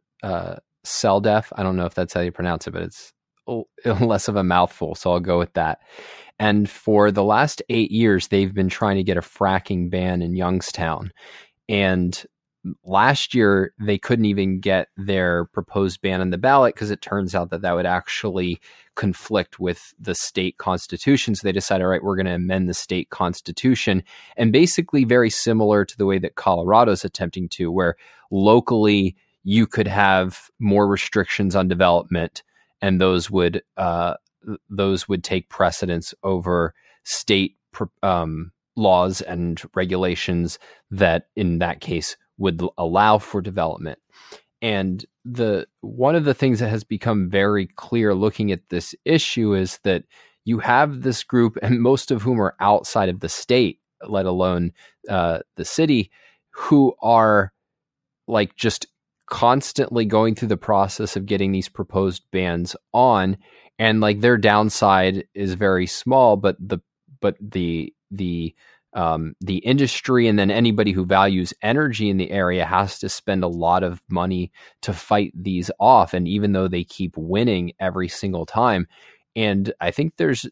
C: CELDEF. I don't know if that's how you pronounce it, but it's less of a mouthful, so I'll go with that. And for the last 8 years, they've been trying to get a fracking ban in Youngstown. And last year, they couldn't even get their proposed ban on the ballot because it turns out that would actually conflict with the state constitution. So they decided, all right, we're going to amend the state constitution. And basically very similar to the way that Colorado's attempting to, where locally you could have more restrictions on development, and those would take precedence over state laws and regulations that, in that case, would allow for development. And one of the things that has become very clear looking at this issue is that you have this group, and most of whom are outside of the state, let alone the city, who are like just constantly going through the process of getting these proposed bans on, and like their downside is very small, but the industry and then anybody who values energy in the area has to spend a lot of money to fight these off. And even though they keep winning every single time, and I think there's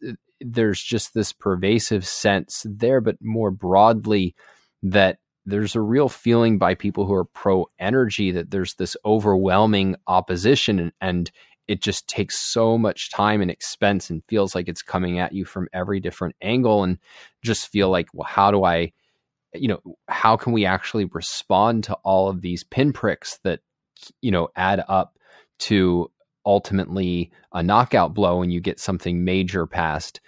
C: just this pervasive sense there, but more broadly, that there's a real feeling by people who are pro-energy that there's this overwhelming opposition, and it just takes so much time and expense and feels like it's coming at you from every different angle, and just feel like, well, how can we actually respond to all of these pinpricks that, add up to ultimately a knockout blow when you get something major passed,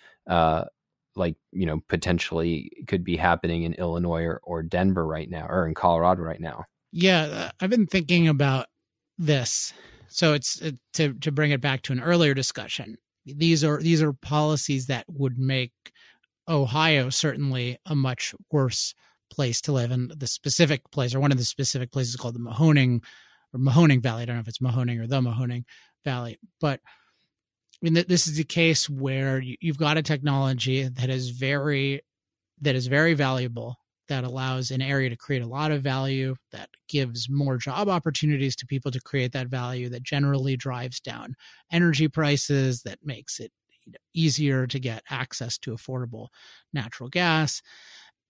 C: potentially could be happening in Illinois or Denver right now, or in Colorado right now.
B: Yeah, I've been thinking about this. So it's to bring it back to an earlier discussion. These are policies that would make Ohio certainly a much worse place to live. And the specific place, or one of the specific places, called the Mahoning Valley. I don't know if it's Mahoning or the Mahoning Valley, but I mean, this is a case where you've got a technology that is very valuable, that allows an area to create a lot of value, that gives more job opportunities to people to create that value, that generally drives down energy prices, that makes it easier to get access to affordable natural gas.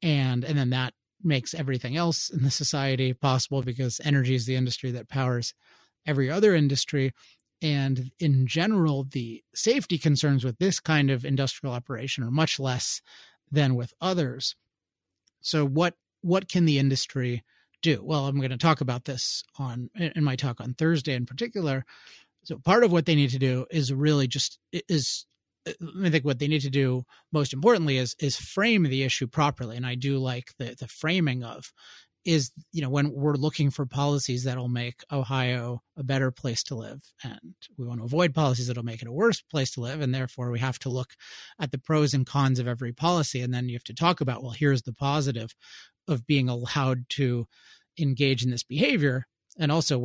B: And then that makes everything else in the society possible, because energy is the industry that powers every other industry. And in general, the safety concerns with this kind of industrial operation are much less than with others. So what can the industry do? Well, I'm going to talk about this in my talk on Thursday in particular. So part of what they need to do is really I think what they need to do most importantly is frame the issue properly. And I do like the framing of is, when we're looking for policies that'll make Ohio a better place to live, and we want to avoid policies that'll make it a worse place to live. And therefore we have to look at the pros and cons of every policy. And then you have to talk about, well, here's the positive of being allowed to engage in this behavior. And also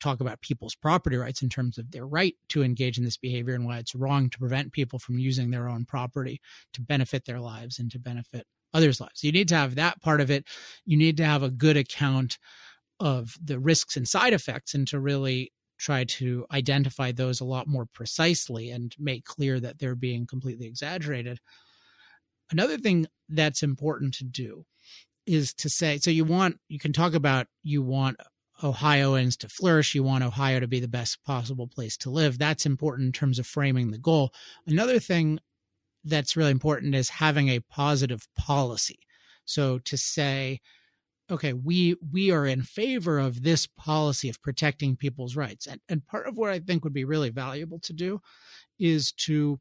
B: talk about people's property rights in terms of their right to engage in this behavior, and why it's wrong to prevent people from using their own property to benefit their lives and to benefit others' lives. You need to have that part of it. You need to have a good account of the risks and side effects, and to really try to identify those a lot more precisely and make clear that they're being completely exaggerated. Another thing that's important to do is to say, so you want Ohioans to flourish. You want Ohio to be the best possible place to live. That's important in terms of framing the goal. Another thing that's really important is having a positive policy. So to say, okay, we are in favor of this policy of protecting people's rights. And part of what I think would be really valuable to do is to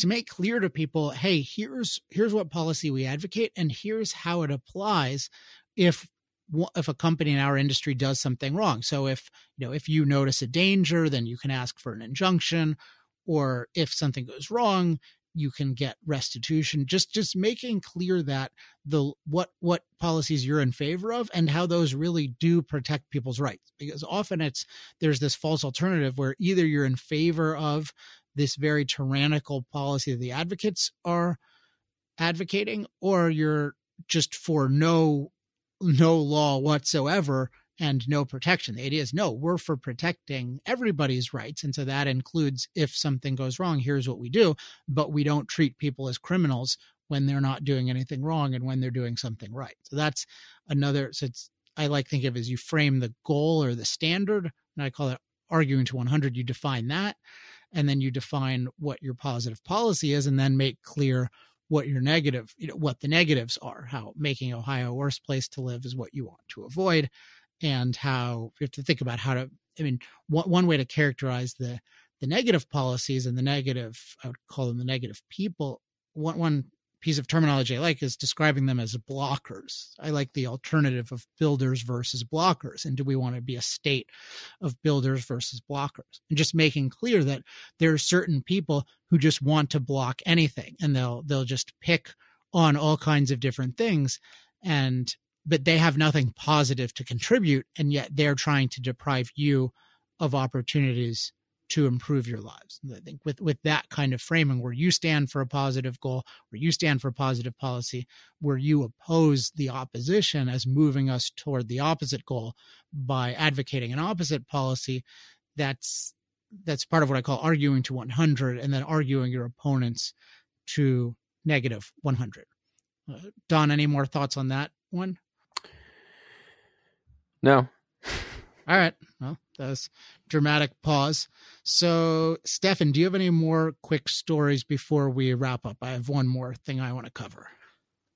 B: make clear to people, hey, here's what policy we advocate, and here's how it applies if a company in our industry does something wrong. So if you notice a danger, then you can ask for an injunction, or if something goes wrong, you can get restitution. Just making clear that what policies you're in favor of and how those really do protect people's rights. Because often there's this false alternative where either you're in favor of this very tyrannical policy that the advocates are advocating, or you're just for no law whatsoever and no protection. The idea is, no, we're for protecting everybody's rights. And so that includes, if something goes wrong, here's what we do, but we don't treat people as criminals when they're not doing anything wrong and when they're doing something right. So that's another, I like think of as you frame the goal or the standard, and I call it arguing to 100. You define that, and then you define what your positive policy is, and then make clear what your negative, what the negatives are, how making Ohio a worse place to live is what you want to avoid, and how you have to think about one way to characterize the negative policies and the negative, I would call them the negative people. One piece of terminology I like is describing them as blockers. I like the alternative of builders versus blockers. And do we want to be a state of builders versus blockers? And just making clear that there are certain people who just want to block anything, and they'll just pick on all kinds of different things, but they have nothing positive to contribute, and yet they're trying to deprive you of opportunities to improve your lives. And I think with that kind of framing, where you stand for a positive goal, where you stand for a positive policy, where you oppose the opposition as moving us toward the opposite goal by advocating an opposite policy, that's part of what I call arguing to 100, and then arguing your opponents to negative 100. Don, any more thoughts on that one?
C: No.
B: All right. Well, that was dramatic pause. So, Stefan, do you have any more quick stories before we wrap up? I have one more thing I want to cover.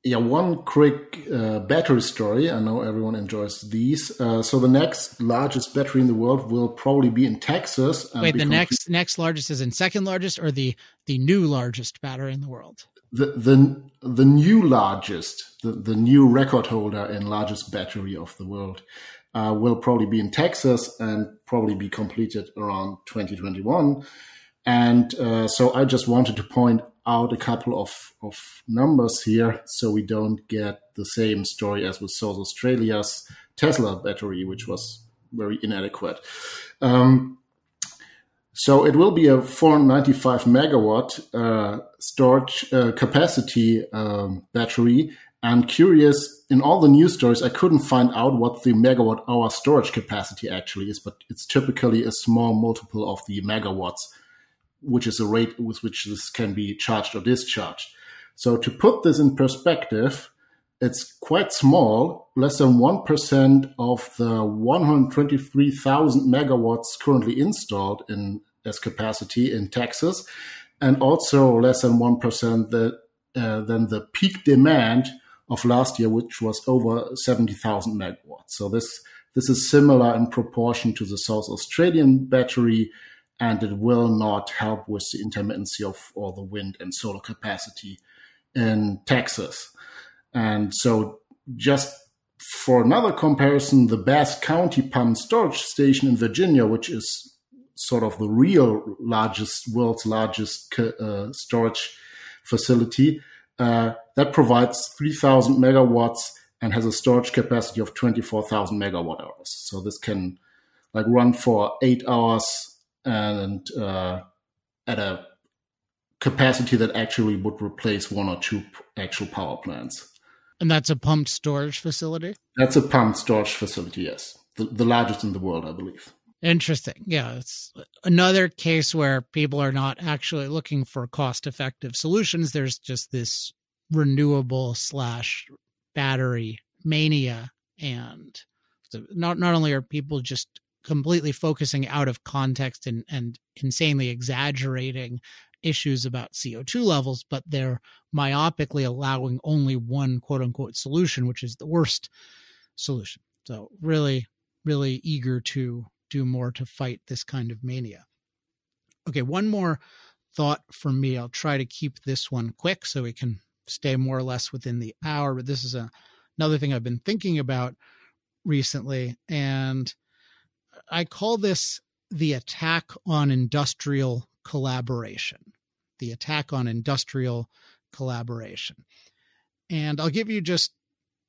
D: Yeah, one quick battery story. I know everyone enjoys these. So the next largest battery in the world will probably be in Texas.
B: Wait, the next largest is in second largest, or the new largest battery in the world?
D: The new largest, the new record holder in largest battery of the world will probably be in Texas and probably be completed around 2021. And so I just wanted to point out a couple of numbers here so we don't get the same story as with South Australia's Tesla battery, which was very inadequate. So it will be a 495 megawatt storage capacity battery. And curious, in all the news stories, I couldn't find out what the megawatt hour storage capacity actually is, but it's typically a small multiple of the megawatts, which is a rate with which this can be charged or discharged. So to put this in perspective, it's quite small, less than 1% of the 123,000 megawatts currently installed as capacity in Texas, and also less than 1% than the peak demand of last year, which was over 70,000 megawatts. So this is similar in proportion to the South Australian battery, and it will not help with the intermittency of all the wind and solar capacity in Texas. And so just for another comparison, the Bass County Pump Storage Station in Virginia, which is sort of the world's largest storage facility, that provides 3,000 megawatts and has a storage capacity of 24,000 megawatt hours. So this can run for 8 hours and at a capacity that actually would replace one or two actual power plants.
B: And that's a pumped storage facility? That's
D: a pumped storage facility, yes. The largest in the world, I believe.
B: Interesting. Yeah, it's another case where people are not actually looking for cost-effective solutions. There's just this renewable / battery mania. And so not only are people just completely focusing out of context and insanely exaggerating issues about CO2 levels, but they're myopically allowing only one quote-unquote solution, which is the worst solution. So really, really eager to do more to fight this kind of mania. Okay, one more thought from me. I'll try to keep this one quick so we can stay more or less within the hour, but this is another thing I've been thinking about recently, and I call this the attack on industrial collaboration. The attack on industrial collaboration. And I'll give you just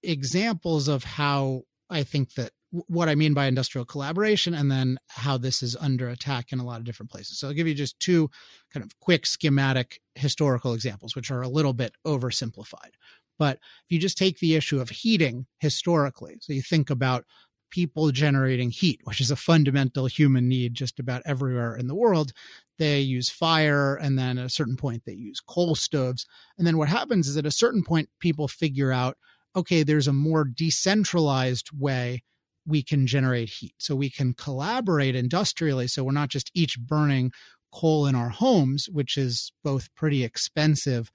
B: examples of how I think that what I mean by industrial collaboration, and then how this is under attack in a lot of different places. So I'll give you just two kind of quick schematic historical examples, which are a little bit oversimplified. But if you just take the issue of heating historically, so you think about people generating heat, which is a fundamental human need just about everywhere in the world. They use fire, and then at a certain point they use coal stoves. And then what happens is at a certain point, people figure out, okay, there's a more decentralized way we can generate heat. So we can collaborate industrially. So we're not just each burning coal in our homes, which is both pretty expensive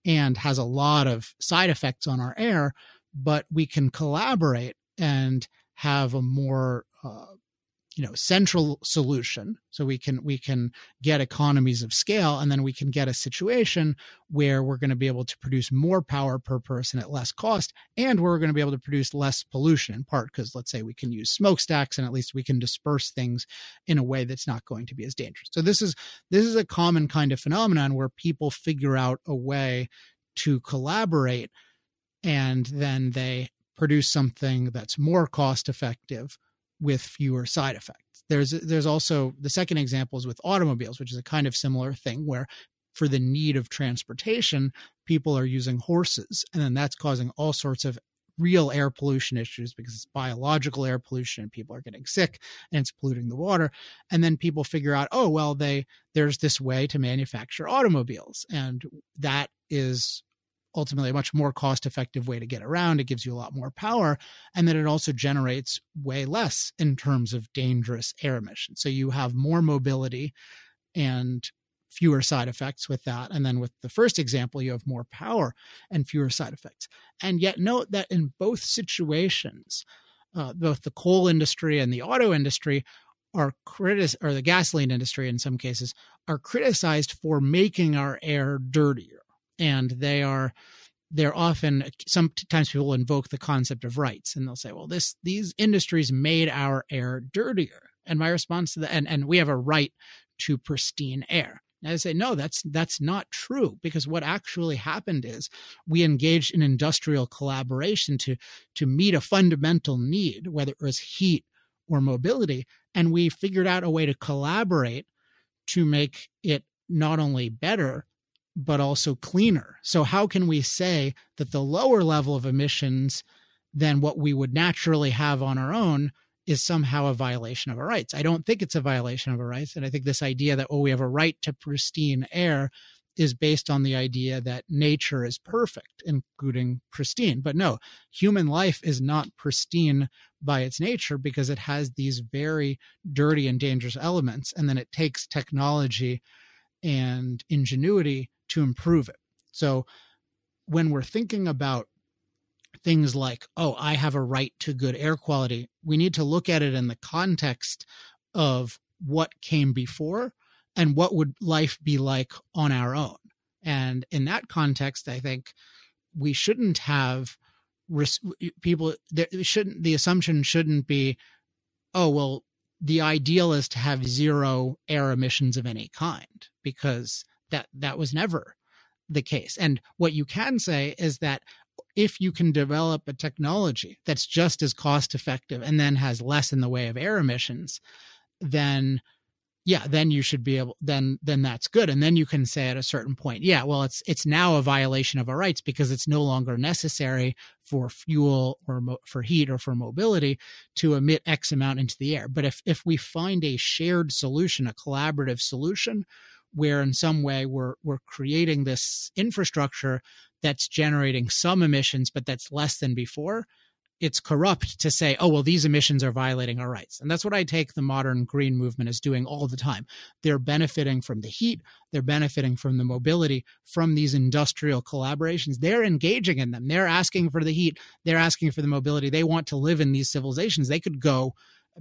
B: and has a lot of side effects on our air, but we can collaborate and have a more central solution, so we can get economies of scale, and then we can get a situation where we're going to be able to produce more power per person at less cost, and we're going to be able to produce less pollution, in part because, let's say, we can use smokestacks, and at least we can disperse things in a way that's not going to be as dangerous. So this is a common kind of phenomenon where people figure out a way to collaborate, and then they produce something that's more cost effective with fewer side effects. There's also the second example is with automobiles, which is a kind of similar thing where for the need of transportation, people are using horses, and then that's causing all sorts of real air pollution issues because it's biological air pollution and people are getting sick and it's polluting the water. And then people figure out, oh, well, there's this way to manufacture automobiles, and that is ultimately a much more cost-effective way to get around. It gives you a lot more power, and then it also generates way less in terms of dangerous air emissions. So you have more mobility and fewer side effects with that. And then with the first example, you have more power and fewer side effects. And yet note that in both situations, both the coal industry and the auto industry or the gasoline industry in some cases, are criticized for making our air dirtier. And they're often, sometimes people invoke the concept of rights, and they'll say, well, these industries made our air dirtier. And my response to that, and we have a right to pristine air. And I say, no, that's not true, because what actually happened is we engaged in industrial collaboration to meet a fundamental need, whether it was heat or mobility, and we figured out a way to collaborate to make it not only better, but also cleaner. So how can we say that the lower level of emissions than what we would naturally have on our own is somehow a violation of our rights? I don't think it's a violation of our rights. And I think this idea that, we have a right to pristine air is based on the idea that nature is perfect, including pristine. But no, human life is not pristine by its nature because it has these very dirty and dangerous elements. And then it takes technology and ingenuity to improve it. So when we're thinking about things like, I have a right to good air quality, we need to look at it in the context of what came before and what would life be like on our own. And in that context, I think we shouldn't have the assumption shouldn't be, the ideal is to have zero air emissions of any kind, because that was never the case. And what you can say is that if you can develop a technology that's just as cost effective and then has less in the way of air emissions, then you should be able, then that's good. And then you can say at a certain point, it's now a violation of our rights because it's no longer necessary for fuel or for heat or for mobility to emit X amount into the air. But if we find a shared solution, a collaborative solution, where in some way we're creating this infrastructure that's generating some emissions, but that's less than before, it's corrupt to say, these emissions are violating our rights. And that's what I take the modern green movement as doing all the time. They're benefiting from the heat. They're benefiting from the mobility, from these industrial collaborations. They're engaging in them. They're asking for the heat. They're asking for the mobility. They want to live in these civilizations. They could go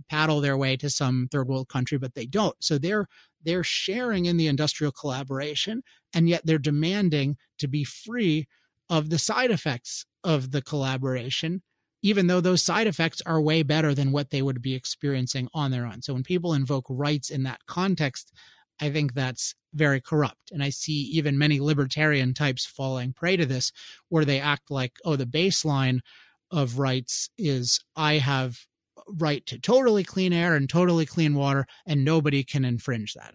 B: paddle their way to some third world country, but they don't. So they're sharing in the industrial collaboration, and yet they're demanding to be free of the side effects of the collaboration, even though those side effects are way better than what they would be experiencing on their own. So when people invoke rights in that context, I think that's very corrupt. And I see even many libertarian types falling prey to this, where they act like, the baseline of rights is I have right to totally clean air and totally clean water, and nobody can infringe that.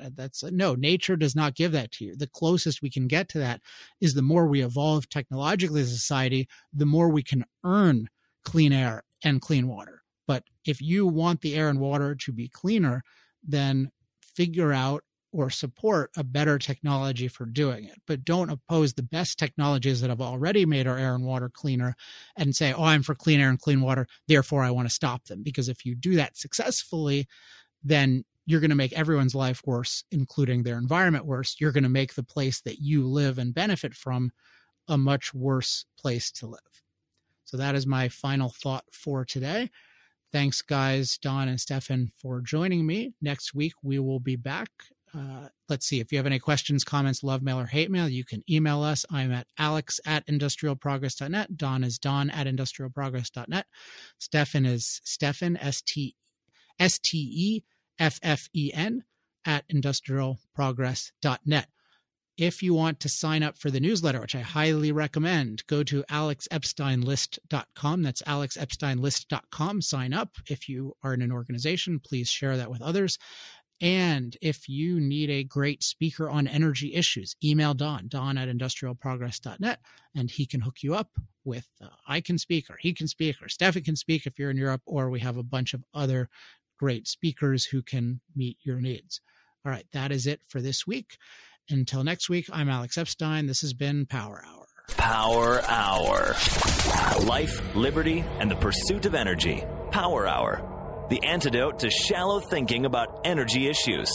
B: No, nature does not give that to you. The closest we can get to that is the more we evolve technologically as a society, the more we can earn clean air and clean water. But if you want the air and water to be cleaner, then figure out or support a better technology for doing it. But don't oppose the best technologies that have already made our air and water cleaner and say, I'm for clean air and clean water, therefore I want to stop them. Because if you do that successfully, then you're going to make everyone's life worse, including their environment worse. You're going to make the place that you live and benefit from a much worse place to live. So that is my final thought for today. Thanks, guys, Don and Stefan, for joining me. Next week, we will be back. Let's see. If you have any questions, comments, love mail, or hate mail, you can email us. I'm at alex@industrialprogress.net. Don is don@industrialprogress.net. Stefan is Stefan, STEFFEN, @industrialprogress.net. If you want to sign up for the newsletter, which I highly recommend, go to alexepsteinlist.com. That's alexepsteinlist.com. Sign up. If you are in an organization, please share that with others. And if you need a great speaker on energy issues, email Don @industrialprogress.net, and he can hook you up with I can speak, or he can speak, or Stefan can speak if you're in Europe, or we have a bunch of other great speakers who can meet your needs. All right, that is it for this week. Until next week, I'm Alex Epstein. This has been Power Hour.
A: Power Hour. Life, liberty, and the pursuit of energy. Power Hour. The antidote to shallow thinking about energy issues.